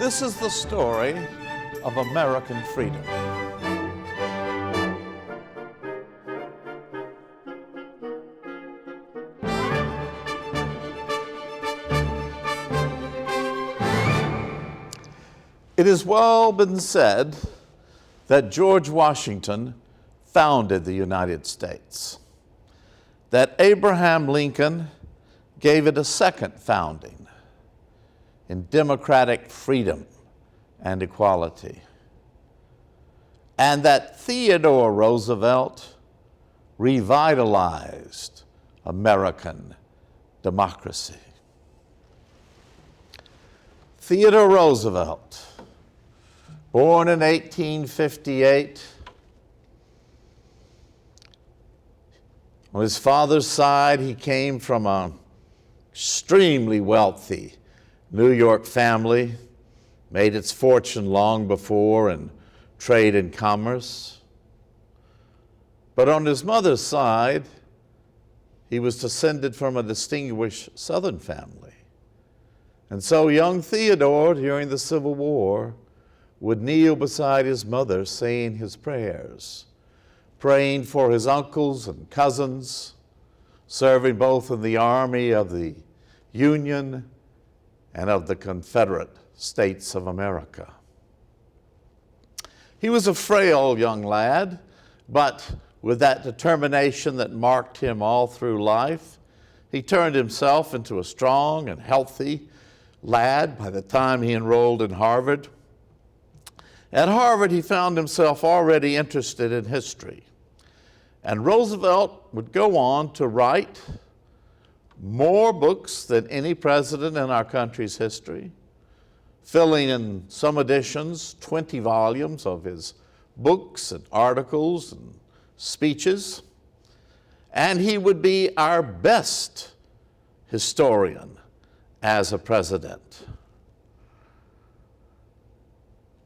This is the story of American freedom. It has well been said that George Washington founded the United States, that Abraham Lincoln gave it a second founding in democratic freedom and equality, and that Theodore Roosevelt revitalized American democracy. Theodore Roosevelt, born in 1858, on his father's side, he came from an extremely wealthy New York family, made its fortune long before in trade and commerce. But on his mother's side, he was descended from a distinguished Southern family. And so young Theodore, during the Civil War, would kneel beside his mother saying his prayers, praying for his uncles and cousins, serving both in the Army of the Union and of the Confederate States of America. He was a frail young lad, but with that determination that marked him all through life, he turned himself into a strong and healthy lad by the time he enrolled in Harvard. At Harvard, he found himself already interested in history. And Roosevelt would go on to write more books than any president in our country's history, filling in some editions 20 volumes of his books and articles and speeches. And he would be our best historian as a president.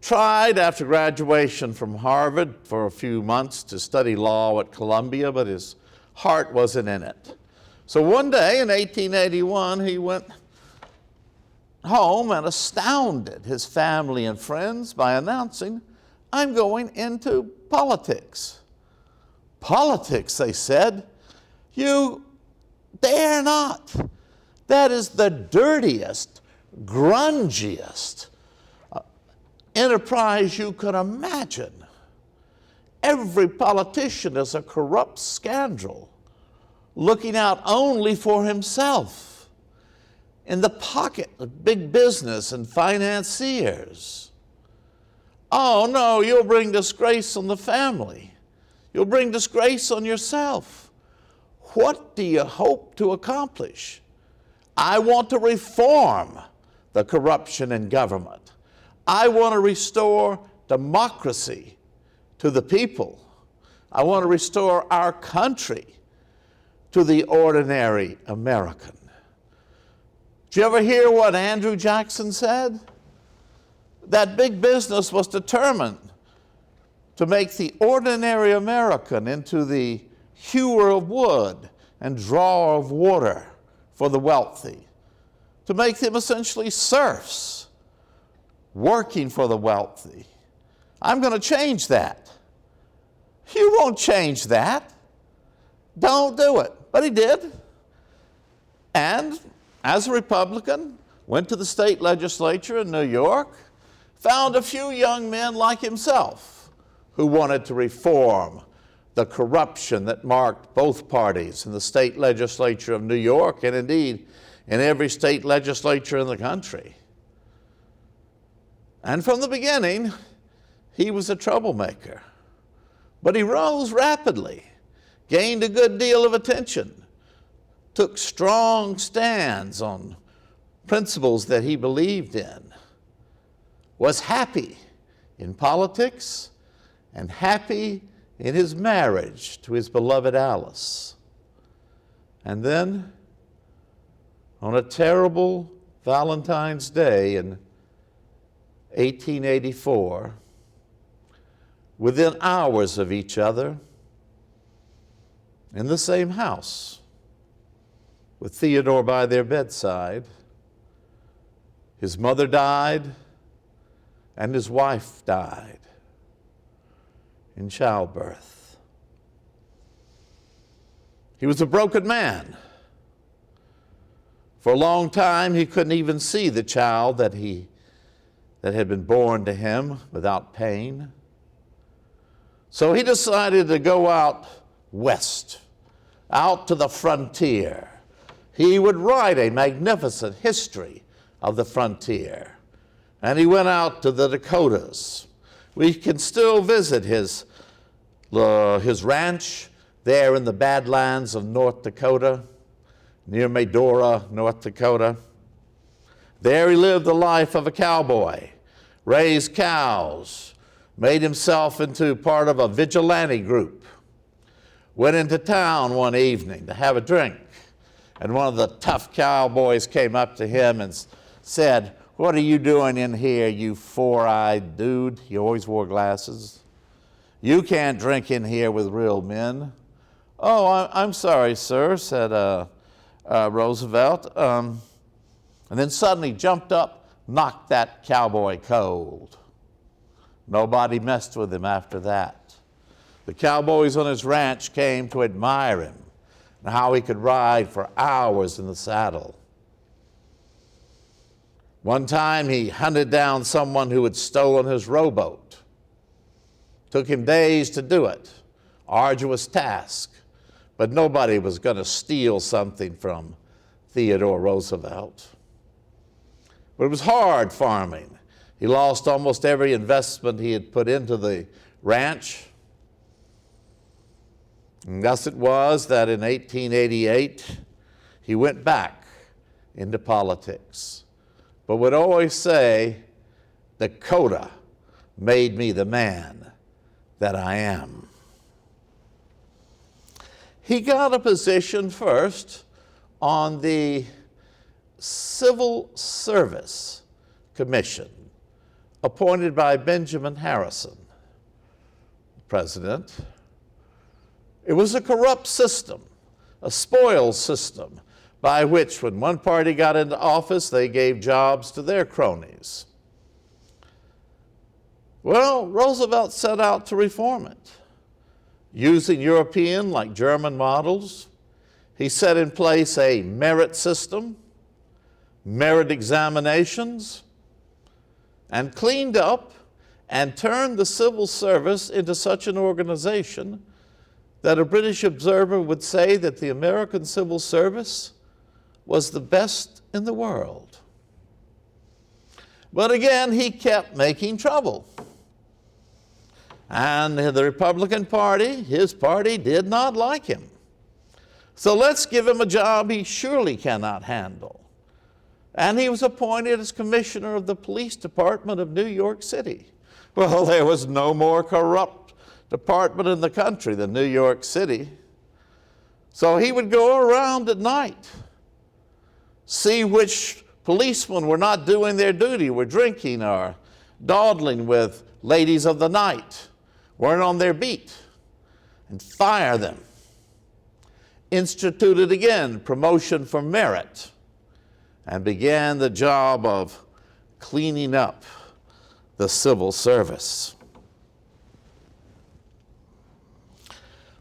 Tried after graduation from Harvard for a few months to study law at Columbia, but his heart wasn't in it. So one day in 1881, he went home and astounded his family and friends by announcing, "I'm going into politics." "Politics," they said. "You dare not. That is the dirtiest, grungiest enterprise you could imagine. Every politician is a corrupt scoundrel, looking out only for himself, in the pocket of big business and financiers. Oh no, you'll bring disgrace on the family. You'll bring disgrace on yourself. What do you hope to accomplish? I want to reform the corruption in government. I want to restore democracy to the people. I want to restore our country to the ordinary American." Did you ever hear what Andrew Jackson said? That big business was determined to make the ordinary American into the hewer of wood and drawer of water for the wealthy, to make them essentially serfs working for the wealthy. I'm going to change that. You won't change that. Don't do it. But he did. And as a Republican, went to the state legislature in New York, found a few young men like himself who wanted to reform the corruption that marked both parties in the state legislature of New York and indeed in every state legislature in the country. And from the beginning, he was a troublemaker. But he rose rapidly, gained a good deal of attention, took strong stands on principles that he believed in, was happy in politics and happy in his marriage to his beloved Alice. And then, on a terrible Valentine's Day in 1884, within hours of each other, in the same house, with Theodore by their bedside, his mother died, and his wife died in childbirth. He was a broken man. For a long time, he couldn't even see the child that had been born to him without pain. So he decided to go out west, out to the frontier. He would write a magnificent history of the frontier. And he went out to the Dakotas. We can still visit his ranch there in the Badlands of North Dakota, near Medora, North Dakota. There he lived the life of a cowboy, raised cows, made himself into part of a vigilante group, went into town one evening to have a drink, and one of the tough cowboys came up to him and said, "What are you doing in here, you four-eyed dude?" He always wore glasses. "You can't drink in here with real men." "Oh, I'm sorry, sir," said Roosevelt, and then suddenly jumped up, knocked that cowboy cold. Nobody messed with him after that. The cowboys on his ranch came to admire him and how he could ride for hours in the saddle. One time he hunted down someone who had stolen his rowboat. Took him days to do it, arduous task. But nobody was going to steal something from Theodore Roosevelt. But it was hard farming. He lost almost every investment he had put into the ranch. And thus it was that in 1888, he went back into politics, but would always say, "Dakota made me the man that I am." He got a position first on the Civil Service Commission, appointed by Benjamin Harrison, president. It was a corrupt system, a spoils system, by which when one party got into office, they gave jobs to their cronies. Well, Roosevelt set out to reform it. Using European, like German models, he set in place a merit system, merit examinations, and cleaned up and turned the civil service into such an organization that a British observer would say that the American civil service was the best in the world. But again, he kept making trouble. And the Republican Party, his party, did not like him. So let's give him a job he surely cannot handle. And he was appointed as commissioner of the police department of New York City. Well, there was no more corrupt department in the country than New York City. So he would go around at night, see which policemen were not doing their duty, were drinking or dawdling with ladies of the night, weren't on their beat, and fire them. Instituted again promotion for merit, and began the job of cleaning up the civil service.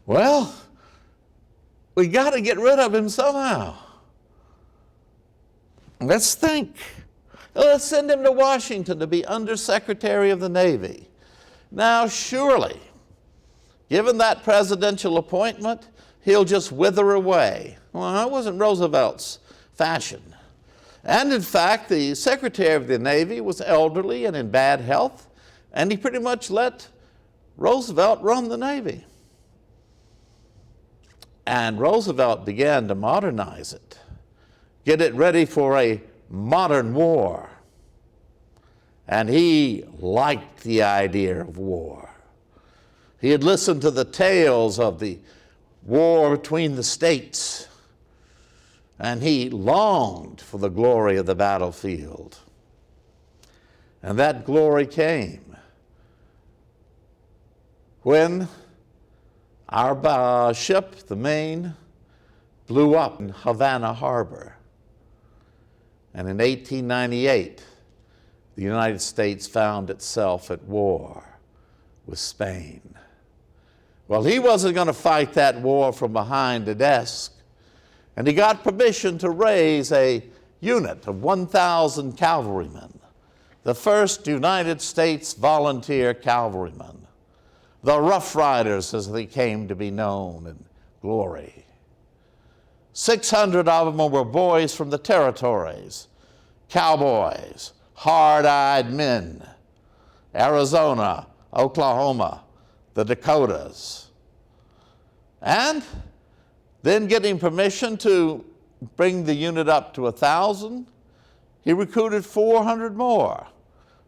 Well, we got to get rid of him somehow. Let's think. Let's send him to Washington to be Undersecretary of the Navy. Now, surely, given that presidential appointment, he'll just wither away. Well, that wasn't Roosevelt's fashion. And in fact, the Secretary of the Navy was elderly and in bad health, and he pretty much let Roosevelt run the Navy. And Roosevelt began to modernize it, get it ready for a modern war. And he liked the idea of war. He had listened to the tales of the war between the states, and he longed for the glory of the battlefield. And that glory came when our ship, the Maine, blew up in Havana Harbor. And in 1898, the United States found itself at war with Spain. Well, he wasn't going to fight that war from behind a desk, and he got permission to raise a unit of 1,000 cavalrymen, the first United States volunteer cavalrymen, the Rough Riders as they came to be known in glory. 600 of them were boys from the territories, cowboys, hard-eyed men, Arizona, Oklahoma, the Dakotas. And then getting permission to bring the unit up to 1,000, he recruited 400 more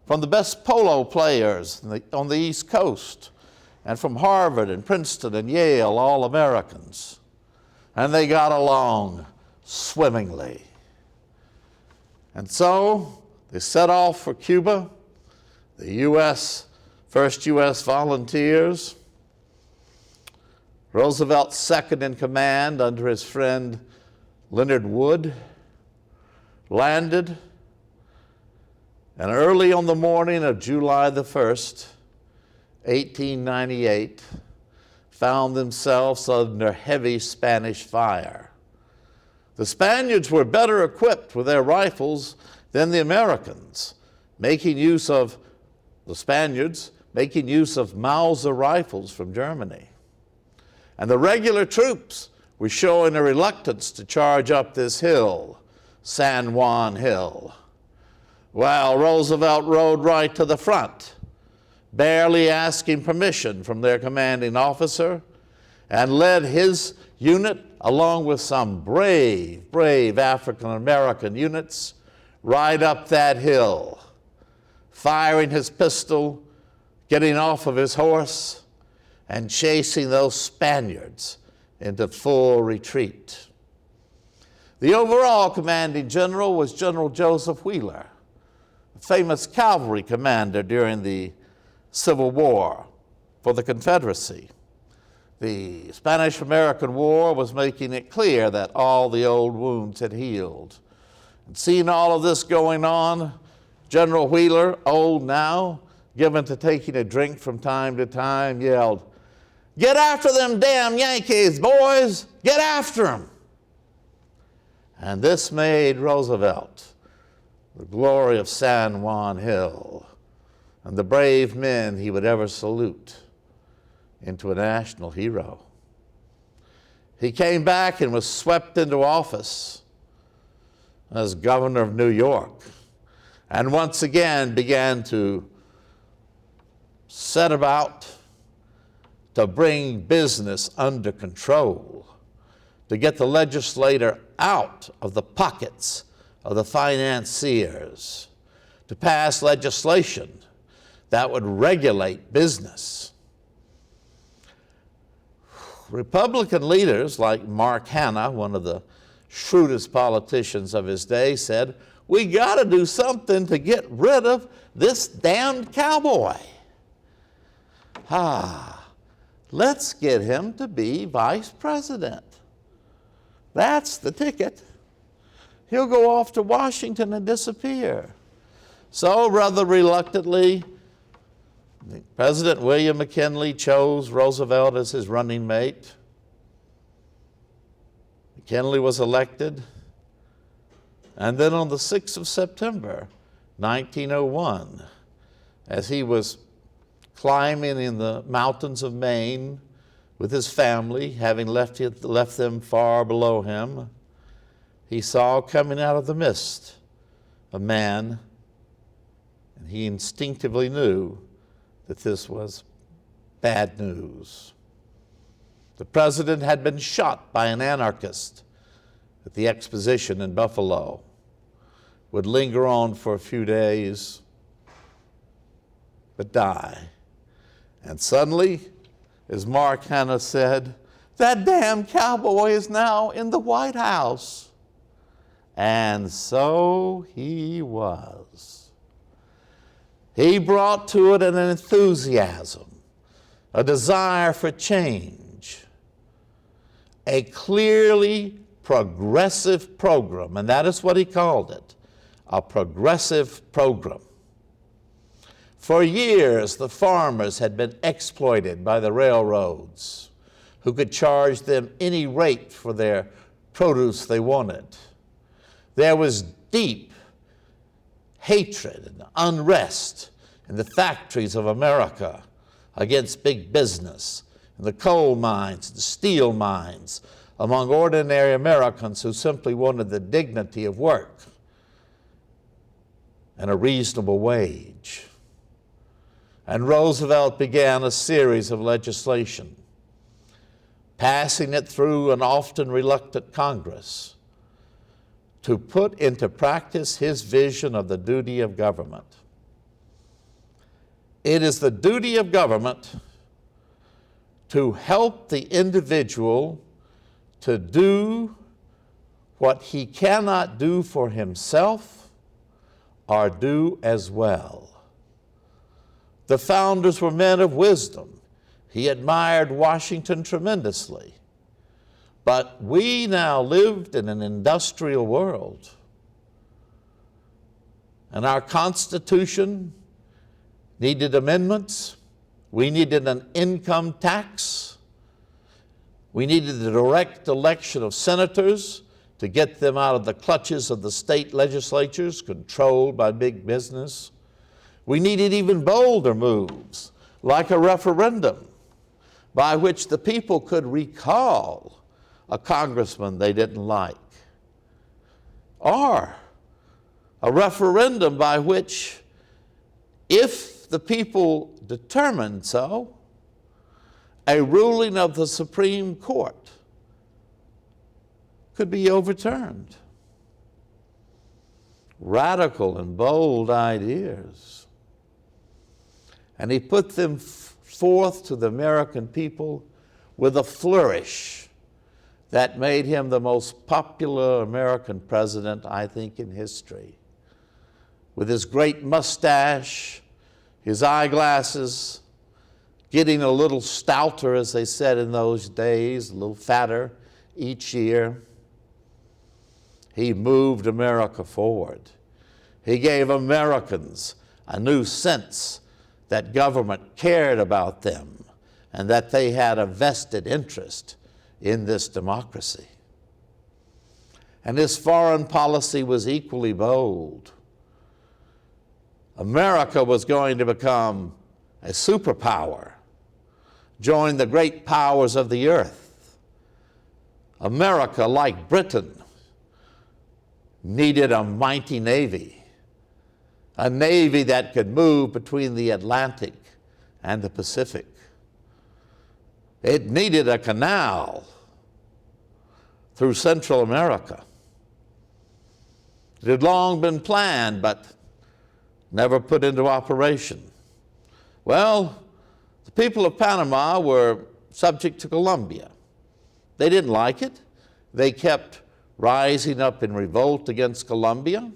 from the best polo players on the East Coast and from Harvard and Princeton and Yale, all Americans. And they got along swimmingly. And so they set off for Cuba, the first U.S. volunteers. Roosevelt, second in command under his friend Leonard Wood, landed, and early on the morning of July the 1st, 1898, found themselves under heavy Spanish fire. The Spaniards were better equipped with their rifles than the Americans, making use of Mauser rifles from Germany. And the regular troops were showing a reluctance to charge up this hill, San Juan Hill. Well, Roosevelt rode right to the front, barely asking permission from their commanding officer, and led his unit, along with some brave African-American units, right up that hill, firing his pistol, getting off of his horse, and chasing those Spaniards into full retreat. The overall commanding general was General Joseph Wheeler, a famous cavalry commander during the Civil War for the Confederacy. The Spanish-American War was making it clear that all the old wounds had healed. And seeing all of this going on, General Wheeler, old now, given to taking a drink from time to time, yelled, "Get after them damn Yankees, boys! Get after them!" And this made Roosevelt the glory of San Juan Hill and the brave men he would ever salute into a national hero. He came back and was swept into office as governor of New York, and once again began to set about to bring business under control, to get the legislator out of the pockets of the financiers, to pass legislation that would regulate business. Republican leaders like Mark Hanna, one of the shrewdest politicians of his day, said, "We got to do something to get rid of this damned cowboy. Let's get him to be vice president. That's the ticket. He'll go off to Washington and disappear." So rather reluctantly, President William McKinley chose Roosevelt as his running mate. McKinley was elected, and then on the 6th of September, 1901, as he was climbing in the mountains of Maine with his family, having left them far below him, he saw coming out of the mist a man, and he instinctively knew that this was bad news. The president had been shot by an anarchist at the exposition in Buffalo, would linger on for a few days, but die. And suddenly, as Mark Hanna said, that damn cowboy is now in the White House. And so he was. He brought to it an enthusiasm, a desire for change, a clearly progressive program, and that is what he called it, a progressive program. For years, the farmers had been exploited by the railroads, who could charge them any rate for their produce they wanted. There was deep hatred and unrest in the factories of America against big business, in the coal mines, the steel mines, among ordinary Americans who simply wanted the dignity of work and a reasonable wage. And Roosevelt began a series of legislation, passing it through an often reluctant Congress, to put into practice his vision of the duty of government. It is the duty of government to help the individual to do what he cannot do for himself or do as well. The founders were men of wisdom. He admired Washington tremendously. But we now lived in an industrial world, and our Constitution needed amendments. We needed an income tax. We needed the direct election of senators to get them out of the clutches of the state legislatures controlled by big business. We needed even bolder moves, like a referendum, by which the people could recall a congressman they didn't like, or a referendum by which, if the people determined so, a ruling of the Supreme Court could be overturned. Radical and bold ideas. And he put them forth to the American people with a flourish that made him the most popular American president, I think, in history. With his great mustache, his eyeglasses, getting a little stouter, as they said in those days, a little fatter each year. He moved America forward. He gave Americans a new sense that government cared about them and that they had a vested interest in this democracy. And his foreign policy was equally bold. America was going to become a superpower, join the great powers of the earth. America, like Britain, needed a mighty navy, a navy that could move between the Atlantic and the Pacific. It needed a canal through Central America. It had long been planned, but never put into operation. Well, the people of Panama were subject to Colombia. They didn't like it. They kept rising up in revolt against Colombia.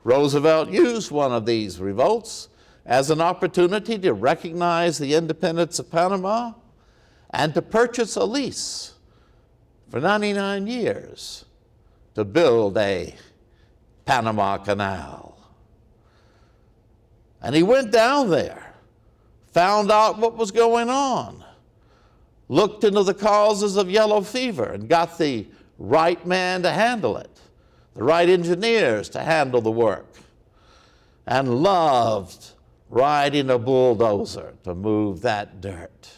Roosevelt used one of these revolts as an opportunity to recognize the independence of Panama and to purchase a lease for 99 years to build a Panama Canal. And he went down there, found out what was going on, looked into the causes of yellow fever and got the right man to handle it, the right engineers to handle the work, and loved riding a bulldozer to move that dirt.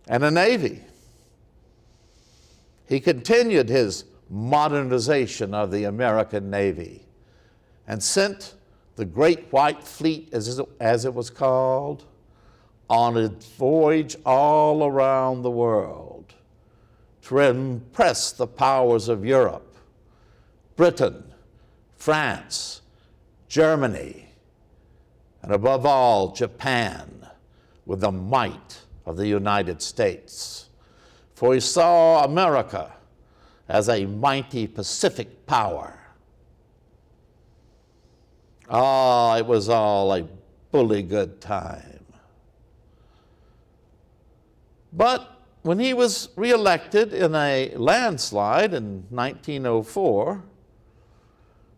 And a navy. He continued his modernization of the American Navy and sent the Great White Fleet, as it was called, on a voyage all around the world to impress the powers of Europe, Britain, France, Germany, and above all, Japan, with the might of the United States. For he saw America as a mighty Pacific power. Ah, it was all a bully good time. But when he was reelected in a landslide in 1904,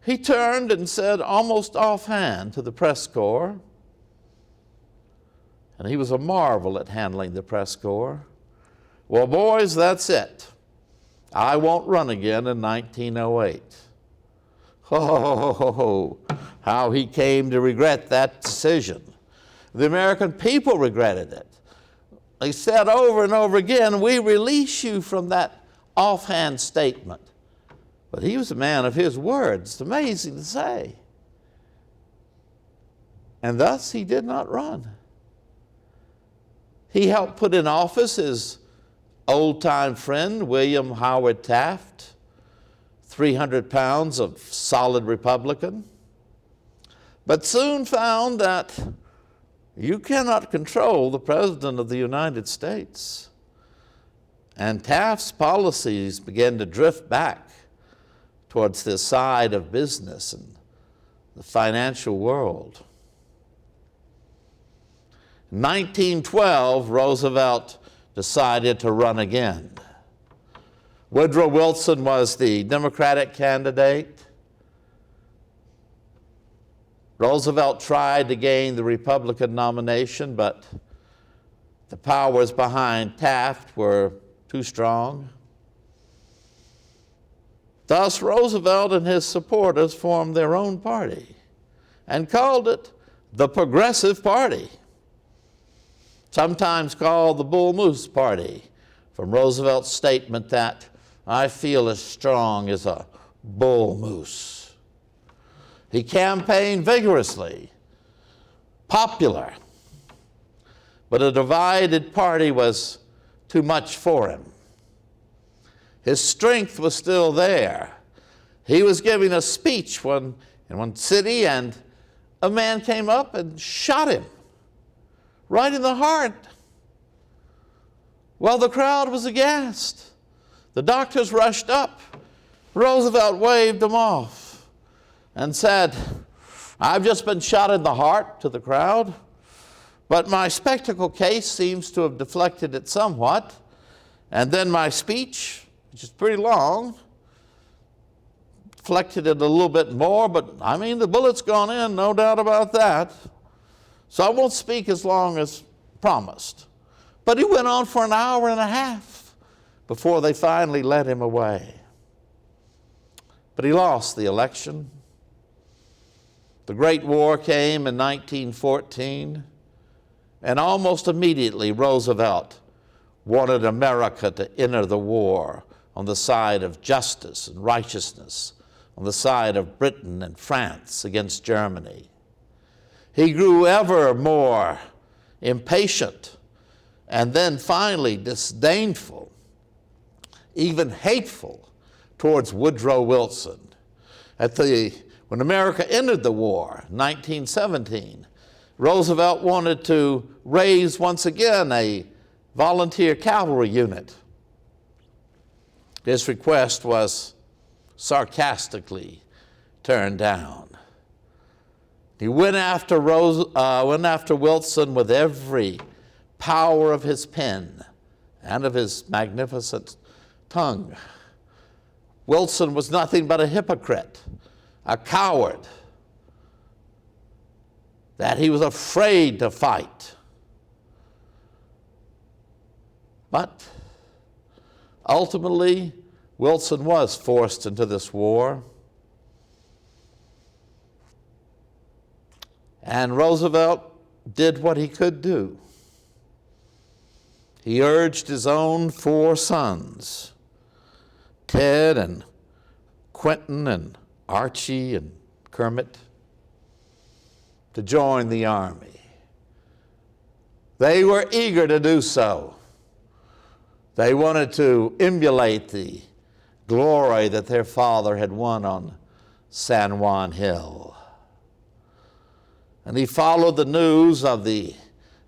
he turned and said almost offhand to the press corps, and he was a marvel at handling the press corps, "Well, boys, that's it. I won't run again in 1908. Oh, how he came to regret that decision. The American people regretted it. They said over and over again, "We release you from that offhand statement." But he was a man of his word. It's amazing to say. And thus he did not run. He helped put in office his old-time friend, William Howard Taft, 300 pounds of solid Republican, but soon found that you cannot control the President of the United States. And Taft's policies began to drift back towards the side of business and the financial world. In 1912, Roosevelt decided to run again. Woodrow Wilson was the Democratic candidate. Roosevelt tried to gain the Republican nomination, but the powers behind Taft were too strong. Thus, Roosevelt and his supporters formed their own party and called it the Progressive Party, sometimes called the Bull Moose Party, from Roosevelt's statement that "I feel as strong as a bull moose." He campaigned vigorously, popular, but a divided party was too much for him. His strength was still there. He was giving a speech in one city, and a man came up and shot him right in the heart. Well, the crowd was aghast. The doctors rushed up. Roosevelt waved them off and said, "I've just been shot in the heart," to the crowd, "but my spectacle case seems to have deflected it somewhat. And then my speech, which is pretty long, deflected it a little bit more, but I mean, the bullet's gone in, no doubt about that. So I won't speak as long as promised." But he went on for an hour and a half before they finally let him away. But he lost the election. The Great War came in 1914, and almost immediately Roosevelt wanted America to enter the war on the side of justice and righteousness, on the side of Britain and France against Germany. He grew ever more impatient and then finally disdainful, even hateful towards Woodrow Wilson. When America entered the war in 1917, Roosevelt wanted to raise once again a volunteer cavalry unit. His request was sarcastically turned down. He went after Wilson with every power of his pen and of his magnificent tongue. Wilson was nothing but a hypocrite, a coward, that he was afraid to fight. But ultimately, Wilson was forced into this war. And Roosevelt did what he could do. He urged his own 4 sons, Ted and Quentin and Archie and Kermit, to join the army. They were eager to do so. They wanted to emulate the glory that their father had won on San Juan Hill. And he followed the news of the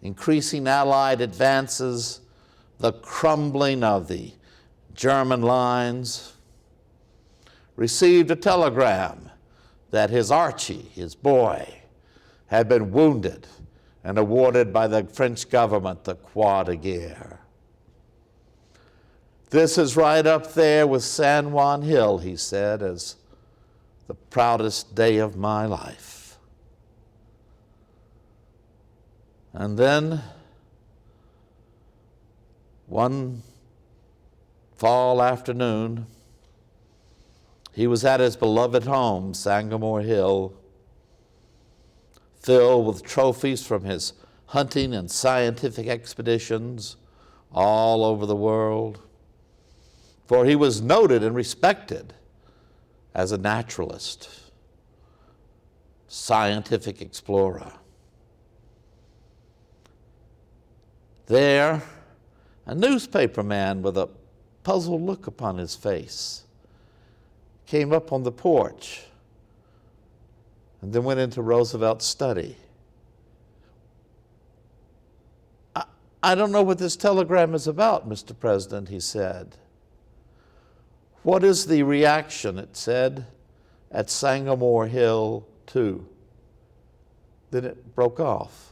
increasing Allied advances, the crumbling of the German lines, received a telegram that his Archie, his boy, had been wounded and awarded by the French government the Croix de Guerre. This is right up there with San Juan Hill, he said, as the proudest day of my life. And then one fall afternoon, he was at his beloved home, Sangamore Hill, filled with trophies from his hunting and scientific expeditions all over the world. For he was noted and respected as a naturalist, scientific explorer. There, a newspaper man with a puzzled look upon his face came up on the porch and then went into Roosevelt's study. I don't know what this telegram is about, Mr. President, he said. What is the reaction, it said, at Sangamore Hill 2? Then it broke off.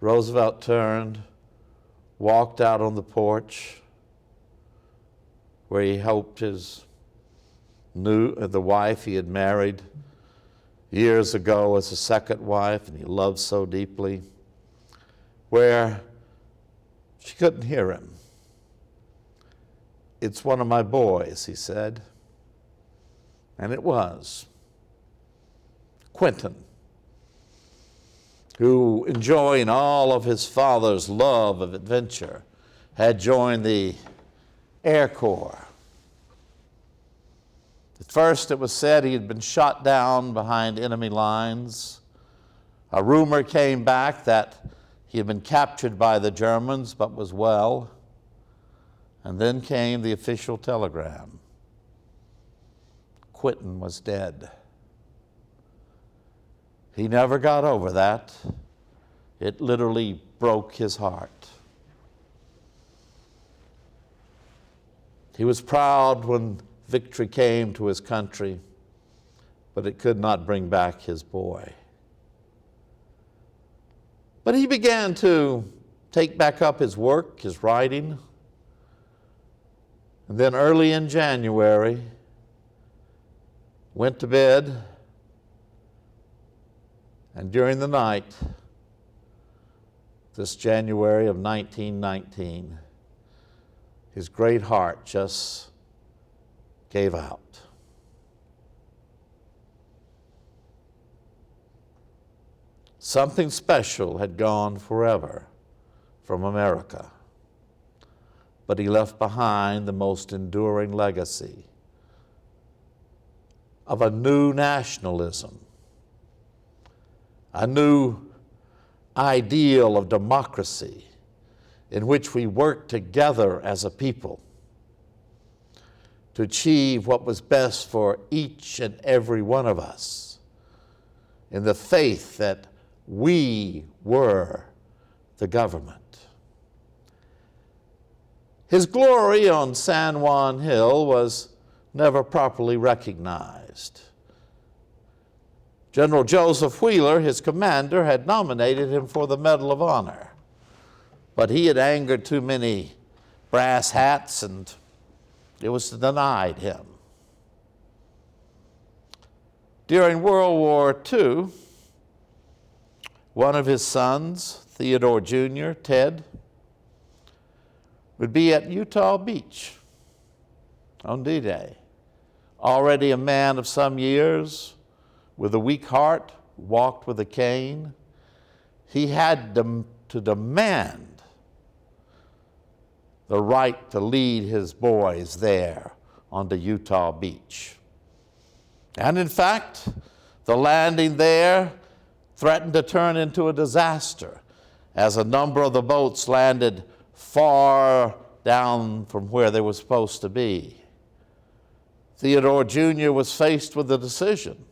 Roosevelt turned, walked out on the porch where he hoped the wife he had married years ago as a second wife and he loved so deeply, where she couldn't hear him. It's one of my boys, he said. And it was. Quentin, who, enjoying all of his father's love of adventure, had joined the Air Corps. At first it was said he had been shot down behind enemy lines. A rumor came back that he had been captured by the Germans but was well. And then came the official telegram. Quentin was dead. He never got over that. It literally broke his heart. He was proud when victory came to his country, but it could not bring back his boy. But he began to take back up his work, his writing. And then early in January, went to bed, and during the night, this January of 1919, his great heart just gave out. Something special had gone forever from America, but he left behind the most enduring legacy of a new nationalism, a new ideal of democracy in which we work together as a people to achieve what was best for each and every one of us in the faith that we were the government. His glory on San Juan Hill was never properly recognized. General Joseph Wheeler, his commander, had nominated him for the Medal of Honor, but he had angered too many brass hats and it was denied him. During World War II, one of his sons, Theodore Jr., Ted, would be at Utah Beach on D-Day. Already a man of some years, with a weak heart, walked with a cane, he had to demand the right to lead his boys there onto Utah Beach. And in fact, the landing there threatened to turn into a disaster as a number of the boats landed far down from where they were supposed to be. Theodore Jr. was faced with a decision.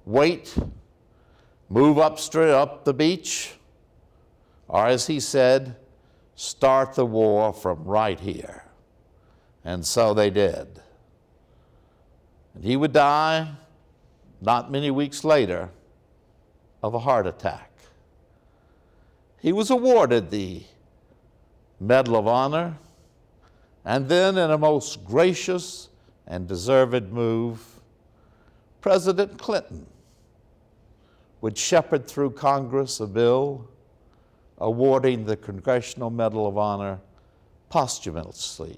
Wait, move upstream, up the beach, or as he said, start the war from right here. And so they did. And he would die not many weeks later of a heart attack. He was awarded the Medal of Honor, and then in a most gracious and deserved move, President Clinton would shepherd through Congress a bill awarding the Congressional Medal of Honor posthumously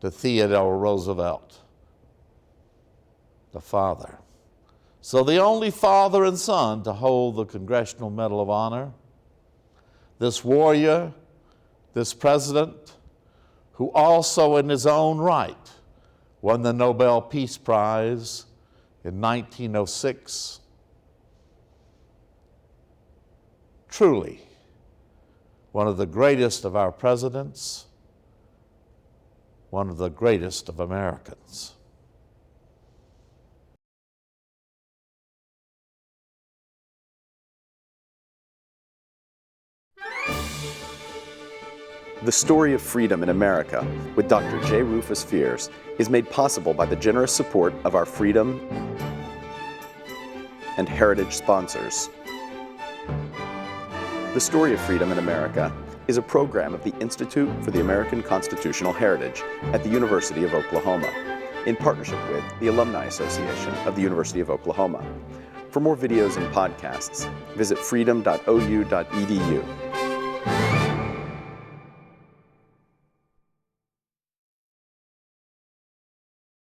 to Theodore Roosevelt, the father. So the only father and son to hold the Congressional Medal of Honor, this warrior, this president, who also in his own right won the Nobel Peace Prize in 1906, truly one of the greatest of our presidents, one of the greatest of Americans. The Story of Freedom in America with Dr. J. Rufus Fears is made possible by the generous support of our Freedom and Heritage sponsors. The Story of Freedom in America is a program of the Institute for the American Constitutional Heritage at the University of Oklahoma, in partnership with the Alumni Association of the University of Oklahoma. For more videos and podcasts, visit freedom.ou.edu.